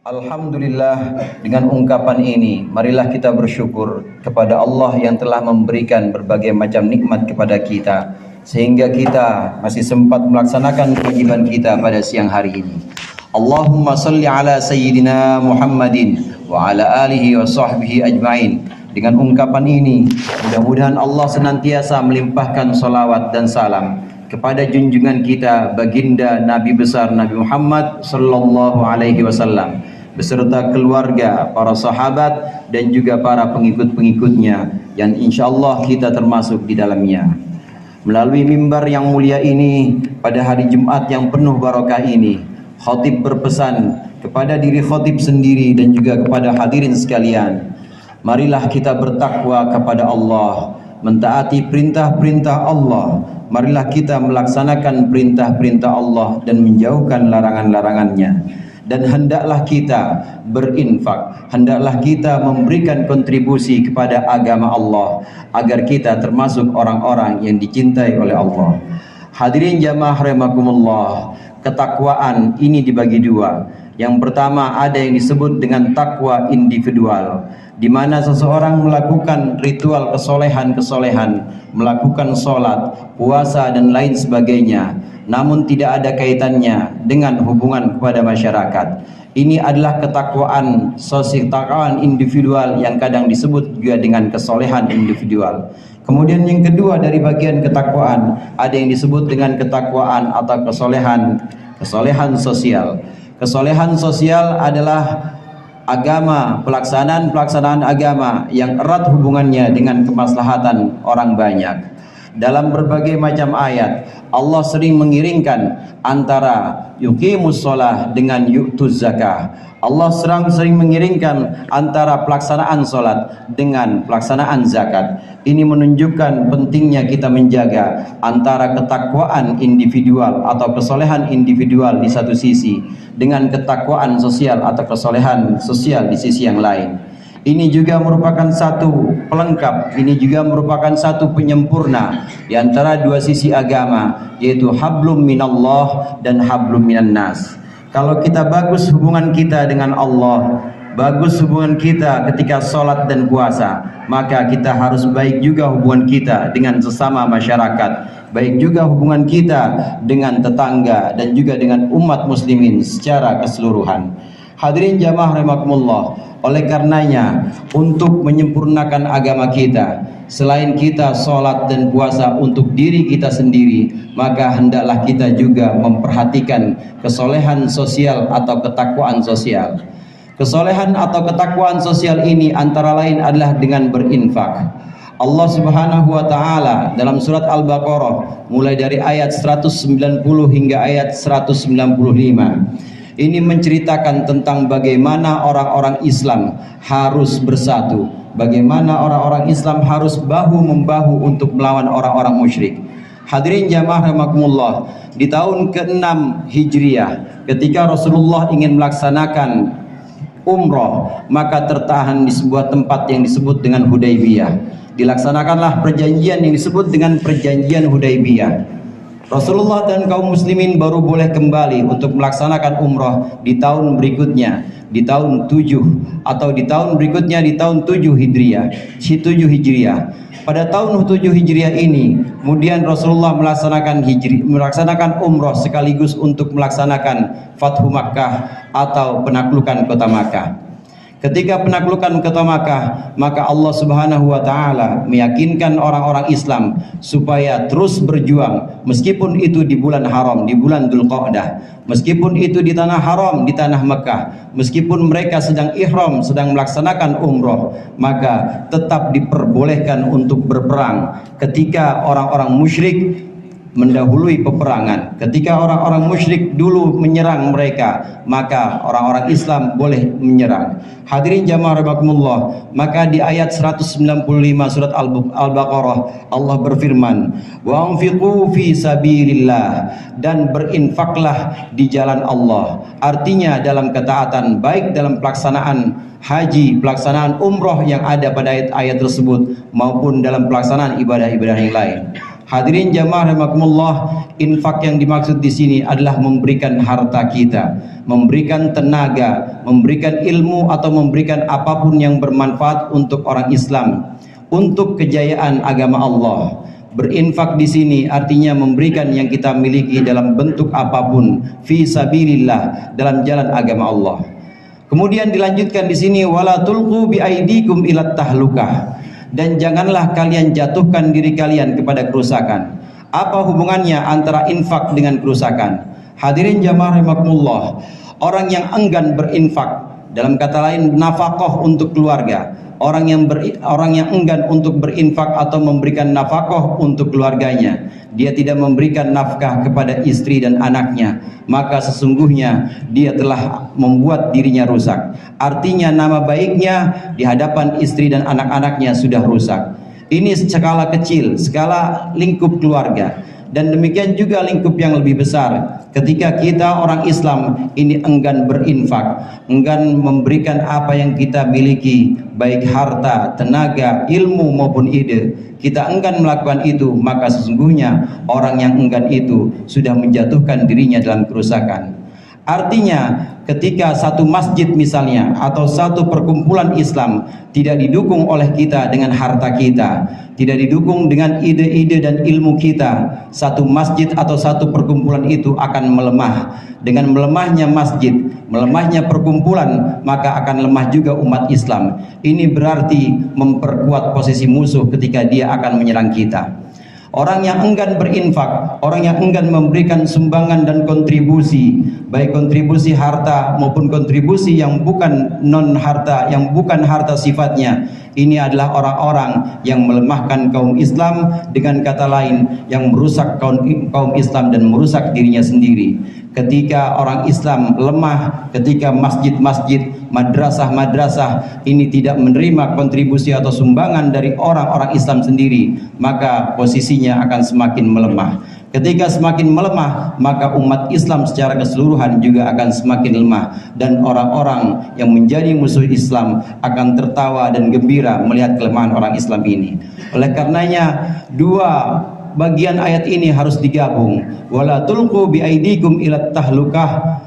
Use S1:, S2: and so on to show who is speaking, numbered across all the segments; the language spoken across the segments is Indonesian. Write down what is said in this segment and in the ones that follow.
S1: Alhamdulillah, dengan ungkapan ini marilah kita bersyukur kepada Allah yang telah memberikan berbagai macam nikmat kepada kita sehingga kita masih sempat melaksanakan kewajiban kita pada siang hari ini. Allahumma salli ala sayyidina Muhammadin wa ala alihi wa sahbihi ajma'in. Dengan ungkapan ini mudah-mudahan Allah senantiasa melimpahkan salawat dan salam kepada junjungan kita baginda Nabi besar Nabi Muhammad sallallahu alaihi wasallam beserta keluarga, para sahabat dan juga para pengikut-pengikutnya yang insyaallah kita termasuk di dalamnya. Melalui mimbar yang mulia ini pada hari Jumat yang penuh barokah ini, khatib berpesan kepada diri khatib sendiri dan juga kepada hadirin sekalian, marilah kita bertakwa kepada Allah, mentaati perintah-perintah Allah. Marilah kita melaksanakan perintah-perintah Allah dan menjauhkan larangan-larangannya. Dan hendaklah kita berinfak, hendaklah kita memberikan kontribusi kepada agama Allah agar kita termasuk orang-orang yang dicintai oleh Allah. Hadirin jamaah rahimakumullah, ketakwaan ini dibagi dua. Yang pertama ada yang disebut dengan takwa individual, di mana seseorang melakukan ritual kesolehan-kesolehan, melakukan sholat, puasa dan lain sebagainya, namun tidak ada kaitannya dengan hubungan kepada masyarakat. Ini adalah ketakwaan sosial, ketakwaan individual yang kadang disebut juga dengan kesolehan individual. Kemudian yang kedua dari bagian ketakwaan ada yang disebut dengan ketakwaan atau kesolehan sosial. Kesolehan sosial adalah agama, pelaksanaan agama yang erat hubungannya dengan kemaslahatan orang banyak. Dalam berbagai macam ayat Allah sering mengiringkan antara yuqimus shalah dengan yu'tuz zakah. Allah sering mengiringkan antara pelaksanaan salat dengan pelaksanaan zakat. Ini menunjukkan pentingnya kita menjaga antara ketakwaan individual atau kesolehan individual di satu sisi dengan ketakwaan sosial atau kesolehan sosial di sisi yang lain. Ini juga merupakan satu pelengkap, ini juga merupakan satu penyempurna di antara dua sisi agama, yaitu hablum minallah dan hablum minan nas. Kalau kita bagus hubungan kita dengan Allah, bagus hubungan kita ketika sholat dan puasa, maka kita harus baik juga hubungan kita dengan sesama masyarakat, baik juga hubungan kita dengan tetangga dan juga dengan umat muslimin secara keseluruhan. Hadirin jamaah rahimakumullah, oleh karenanya untuk menyempurnakan agama kita, selain kita sholat dan puasa untuk diri kita sendiri, maka hendaklah kita juga memperhatikan kesolehan sosial atau ketakwaan sosial. Kesolehan atau ketakwaan sosial ini antara lain adalah dengan berinfak. Allah Subhanahu wa taala dalam surat Al-Baqarah mulai dari ayat 190 hingga ayat 195 ini menceritakan tentang bagaimana orang-orang Islam harus bersatu, bagaimana orang-orang Islam harus bahu-membahu untuk melawan orang-orang musyrik. Hadirin jamaah rahimakumullah, di tahun ke-6 Hijriah ketika Rasulullah ingin melaksanakan umroh, maka tertahan di sebuah tempat yang disebut dengan Hudaybiyah. Dilaksanakanlah perjanjian yang disebut dengan perjanjian Hudaybiyah. Rasulullah dan kaum muslimin baru boleh kembali untuk melaksanakan umrah di tahun berikutnya, di tahun 7 atau di tahun berikutnya di tahun 7 Hijriah. Pada tahun 7 Hijriah ini kemudian Rasulullah melaksanakan umrah sekaligus untuk melaksanakan Fathu Makkah atau penaklukan kota Makkah. Ketika penaklukan kota Makkah, maka Allah Subhanahu wa taala meyakinkan orang-orang Islam supaya terus berjuang meskipun itu di bulan haram, di bulan Dzulqa'dah, meskipun itu di tanah haram, di tanah Mekah, meskipun mereka sedang ihram, sedang melaksanakan umroh, maka tetap diperbolehkan untuk berperang ketika orang-orang musyrik mendahului peperangan. Ketika orang-orang musyrik dulu menyerang mereka, maka orang-orang Islam boleh menyerang. Hadirin jamaah rahimakumullah, maka di ayat 195 surat Al-Baqarah Allah berfirman, wa anfiqu fi sabilillah, dan berinfaklah di jalan Allah. Artinya dalam ketaatan, baik dalam pelaksanaan haji, pelaksanaan umroh yang ada pada ayat-ayat tersebut maupun dalam pelaksanaan ibadah-ibadah yang lain. Hadirin jamaah rahimakumullah, infak yang dimaksud di sini adalah memberikan harta kita, memberikan tenaga, memberikan ilmu atau memberikan apapun yang bermanfaat untuk orang Islam, untuk kejayaan agama Allah. Berinfak di sini artinya memberikan yang kita miliki dalam bentuk apapun, fi sabilillah, dalam jalan agama Allah. Kemudian dilanjutkan di sini, wala tulqu bi aidikum ila tahlukah, dan janganlah kalian jatuhkan diri kalian kepada kerusakan. Apa hubungannya antara infak dengan kerusakan? Hadirin jamaah rahimakumullah, orang yang enggan berinfak, dalam kata lain nafkah untuk keluarga, orang yang enggan untuk berinfak atau memberikan nafkah untuk keluarganya, dia tidak memberikan nafkah kepada istri dan anaknya, maka sesungguhnya dia telah membuat dirinya rusak. Artinya nama baiknya di hadapan istri dan anak-anaknya sudah rusak. Ini skala kecil, skala lingkup keluarga. Dan demikian juga lingkup yang lebih besar. Ketika kita orang Islam ini enggan berinfak, enggan memberikan apa yang kita miliki, baik harta, tenaga, ilmu maupun ide, kita enggan melakukan itu, maka sesungguhnya orang yang enggan itu sudah menjatuhkan dirinya dalam kerusakan. Artinya ketika satu masjid misalnya atau satu perkumpulan Islam tidak didukung oleh kita dengan harta kita, tidak didukung dengan ide-ide dan ilmu kita, satu masjid atau satu perkumpulan itu akan melemah. Dengan melemahnya masjid, melemahnya perkumpulan, maka akan lemah juga umat Islam. Ini berarti memperkuat posisi musuh ketika dia akan menyerang kita. Orang yang enggan berinfak, orang yang enggan memberikan sumbangan dan kontribusi, baik kontribusi harta maupun kontribusi yang bukan non harta, yang bukan harta sifatnya, ini adalah orang-orang yang melemahkan kaum Islam, dengan kata lain yang merusak kaum Islam dan merusak dirinya sendiri. Ketika orang Islam lemah, ketika masjid-masjid, madrasah-madrasah ini tidak menerima kontribusi atau sumbangan dari orang-orang Islam sendiri, maka posisinya akan semakin melemah. Ketika semakin melemah, maka umat Islam secara keseluruhan juga akan semakin lemah, dan orang-orang yang menjadi musuh Islam akan tertawa dan gembira melihat kelemahan orang Islam ini. Oleh karenanya, dua bagian ayat ini harus digabung. Wala tulqu bi aidikum ila tahlukah.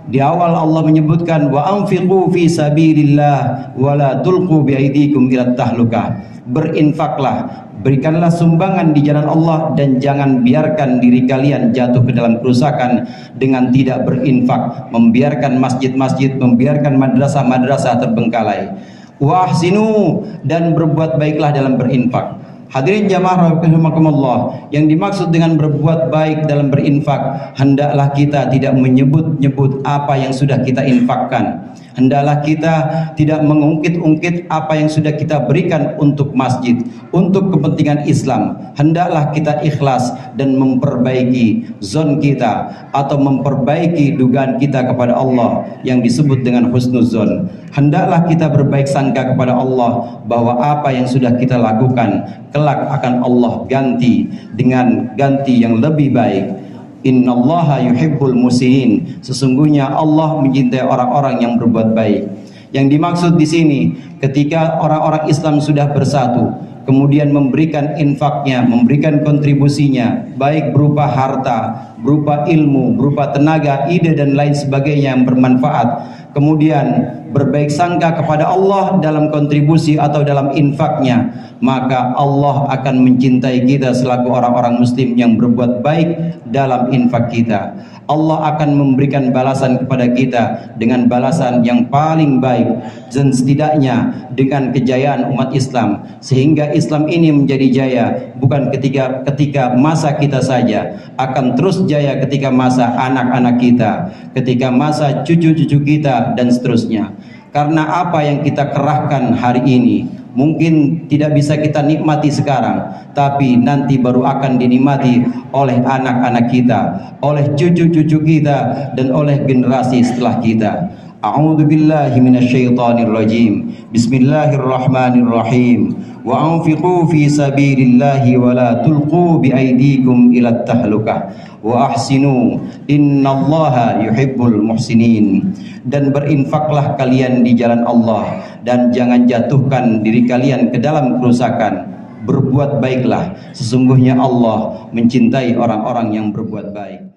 S1: Di awal Allah menyebutkan wa anfiqu fi sabilillah wala tulqu bi aidikum ila tahlukah. Berinfaklah, berikanlah sumbangan di jalan Allah, dan jangan biarkan diri kalian jatuh ke dalam kerusakan dengan tidak berinfak, membiarkan masjid-masjid, membiarkan madrasah-madrasah terbengkalai. Wa ahsinu, dan berbuat baiklah dalam berinfak. Hadirin jamaah rahimakumullah, yang dimaksud dengan berbuat baik dalam berinfak, hendaklah kita tidak menyebut-nyebut apa yang sudah kita infakkan. Hendaklah kita tidak mengungkit-ungkit apa yang sudah kita berikan untuk masjid, untuk kepentingan Islam. Hendaklah kita ikhlas dan memperbaiki zon kita atau memperbaiki dugaan kita kepada Allah yang disebut dengan husnuzon. Hendaklah kita berbaik sangka kepada Allah bahwa apa yang sudah kita lakukan kelak akan Allah ganti dengan ganti yang lebih baik. Innallaha yuhibbul muslimin. Sesungguhnya Allah mencintai orang-orang yang berbuat baik. Yang dimaksud di sini, ketika orang-orang Islam sudah bersatu, kemudian memberikan infaknya, memberikan kontribusinya, baik berupa harta, berupa ilmu, berupa tenaga, ide dan lain sebagainya yang bermanfaat, kemudian berbaik sangka kepada Allah dalam kontribusi atau dalam infaknya, maka Allah akan mencintai kita selaku orang-orang muslim yang berbuat baik dalam infak kita. Allah akan memberikan balasan kepada kita dengan balasan yang paling baik, dan setidaknya dengan kejayaan umat Islam, sehingga Islam ini menjadi jaya bukan ketika masa kita saja, akan terus jaya ketika masa anak-anak kita, ketika masa cucu-cucu kita, dan seterusnya. Karena apa yang kita kerahkan hari ini mungkin tidak bisa kita nikmati sekarang, tapi nanti baru akan dinikmati oleh anak-anak kita, oleh cucu-cucu kita, dan oleh generasi setelah kita. A'udzu billahi minasyaitonir rajim. Bismillahirrahmanirrahim. Wa anfiqu fi sabilillahi wa la tulqu bi aydikum ila tahlukah. Wa ahsinu innallaha yuhibbul muhsinin. Dan berinfaklah kalian di jalan Allah, dan jangan jatuhkan diri kalian ke dalam kerusakan. berbuat baiklah. Sesungguhnya Allah mencintai orang-orang yang berbuat baik.